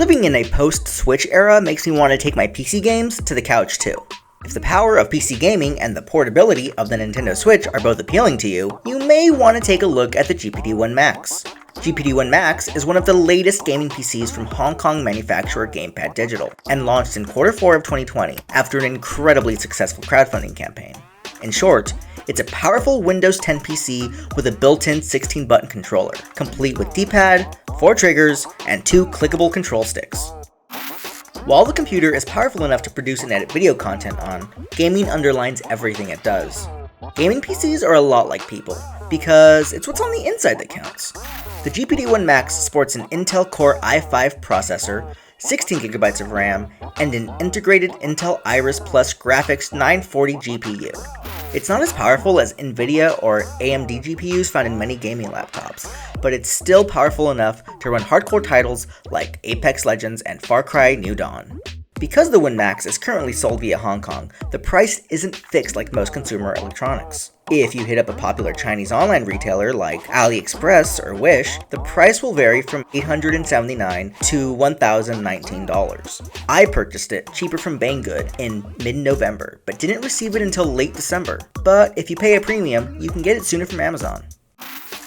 Living in a post-Switch era makes me want to take my PC games to the couch too. If the power of PC gaming and the portability of the Nintendo Switch are both appealing to you, you may want to take a look at the GPD Win Max. GPD Win Max is one of the latest gaming PCs from Hong Kong manufacturer Gamepad Digital, and launched in Q4 of 2020 after an incredibly successful crowdfunding campaign. In short, it's a powerful Windows 10 PC with a built-in 16-button controller, complete with D-pad, 4 triggers, and 2 clickable control sticks. While the computer is powerful enough to produce and edit video content on, gaming underlines everything it does. Gaming PCs are a lot like people, because it's what's on the inside that counts. The GPD Win Max sports an Intel Core i5 processor, 16GB of RAM, and an integrated Intel Iris Plus Graphics 940 GPU. It's not as powerful as NVIDIA or AMD GPUs found in many gaming laptops, but it's still powerful enough to run hardcore titles like Apex Legends and Far Cry New Dawn. Because the Win Max is currently sold via Hong Kong, the price isn't fixed like most consumer electronics. If you hit up a popular Chinese online retailer like AliExpress or Wish, the price will vary from $879 to $1,019. I purchased it cheaper from Banggood in mid-November, but didn't receive it until late December. But if you pay a premium, you can get it sooner from Amazon.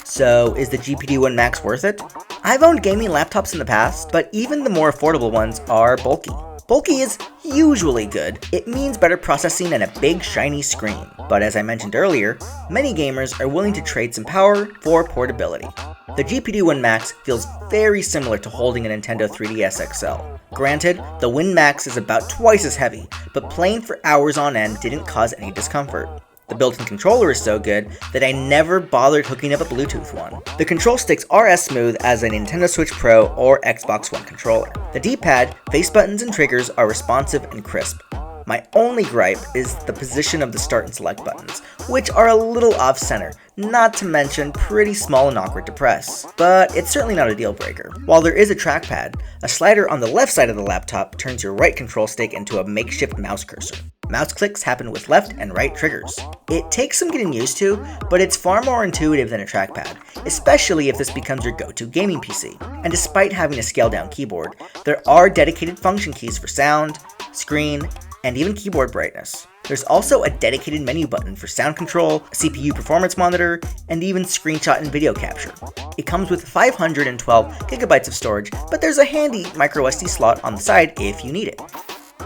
So, is the GPD Win Max worth it? I've owned gaming laptops in the past, but even the more affordable ones are bulky. Bulky is usually good. It means better processing and a big shiny screen. But as I mentioned earlier, many gamers are willing to trade some power for portability. The GPD Win Max feels very similar to holding a Nintendo 3DS XL. Granted, the Win Max is about twice as heavy, but playing for hours on end didn't cause any discomfort. The built-in controller is so good that I never bothered hooking up a Bluetooth one. The control sticks are as smooth as a Nintendo Switch Pro or Xbox One controller. The D-pad, face buttons, and triggers are responsive and crisp. My only gripe is the position of the start and select buttons, which are a little off-center, not to mention pretty small and awkward to press. But it's certainly not a deal breaker. While there is a trackpad, a slider on the left side of the laptop turns your right control stick into a makeshift mouse cursor. Mouse clicks happen with left and right triggers. It takes some getting used to, but it's far more intuitive than a trackpad, especially if this becomes your go-to gaming PC. And despite having a scaled-down keyboard, there are dedicated function keys for sound, screen, and even keyboard brightness. There's also a dedicated menu button for sound control, a CPU performance monitor, and even screenshot and video capture. It comes with 512GB of storage, but there's a handy microSD slot on the side if you need it.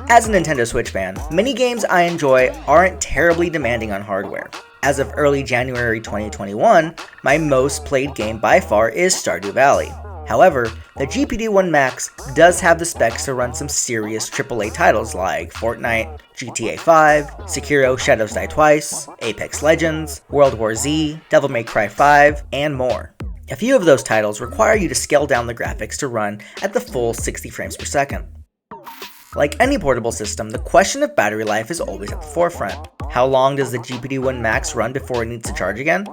As a Nintendo Switch fan, many games I enjoy aren't terribly demanding on hardware. As of early January 2021, my most played game by far is Stardew Valley. However, the GPD Win Max does have the specs to run some serious AAA titles like Fortnite, GTA 5, Sekiro Shadows Die Twice, Apex Legends, World War Z, Devil May Cry 5, and more. A few of those titles require you to scale down the graphics to run at the full 60 frames per second. Like any portable system, the question of battery life is always at the forefront. How long does the GPD Win Max run before it needs to charge again?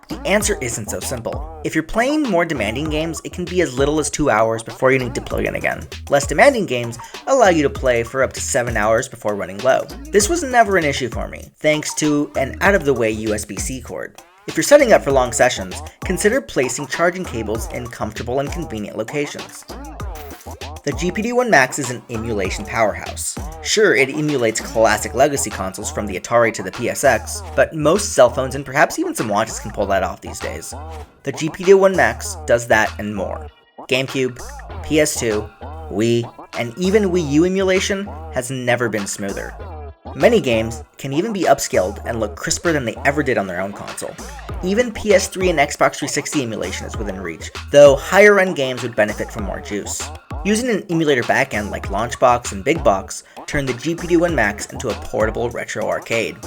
The answer isn't so simple. If you're playing more demanding games, it can be as little as 2 hours before you need to plug in again. Less demanding games allow you to play for up to 7 hours before running low. This was never an issue for me, thanks to an out-of-the-way USB-C cord. If you're setting up for long sessions, consider placing charging cables in comfortable and convenient locations. The GPD Win Max is an emulation powerhouse. Sure, it emulates classic legacy consoles from the Atari to the PSX, but most cell phones and perhaps even some watches can pull that off these days. The GPD Win Max does that and more. GameCube, PS2, Wii, and even Wii U emulation has never been smoother. Many games can even be upscaled and look crisper than they ever did on their own console. Even PS3 and Xbox 360 emulation is within reach, though higher-end games would benefit from more juice. Using an emulator backend like Launchbox and BigBox turned the GPD Win Max into a portable retro arcade.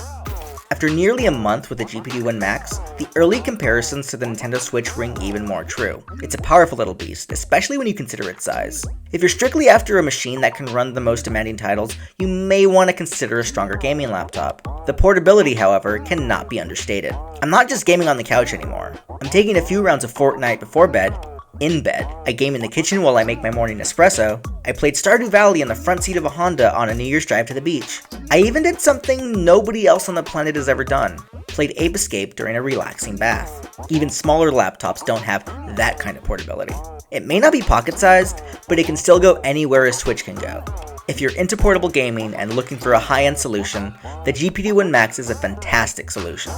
After nearly a month with the GPD Win Max, the early comparisons to the Nintendo Switch ring even more true. It's a powerful little beast, especially when you consider its size. If you're strictly after a machine that can run the most demanding titles, you may want to consider a stronger gaming laptop. The portability, however, cannot be understated. I'm not just gaming on the couch anymore. I'm taking a few rounds of Fortnite before bed, In bed, I game in the kitchen while I make my morning espresso. I played Stardew Valley in the front seat of a Honda on a New Year's drive to the beach. I even did something nobody else on the planet has ever done. Played Ape Escape during a relaxing bath. Even smaller laptops don't have that kind of portability. It may not be pocket-sized, but it can still go anywhere a Switch can go. If you're into portable gaming and looking for a high-end solution, the GPD Win Max is a fantastic solution.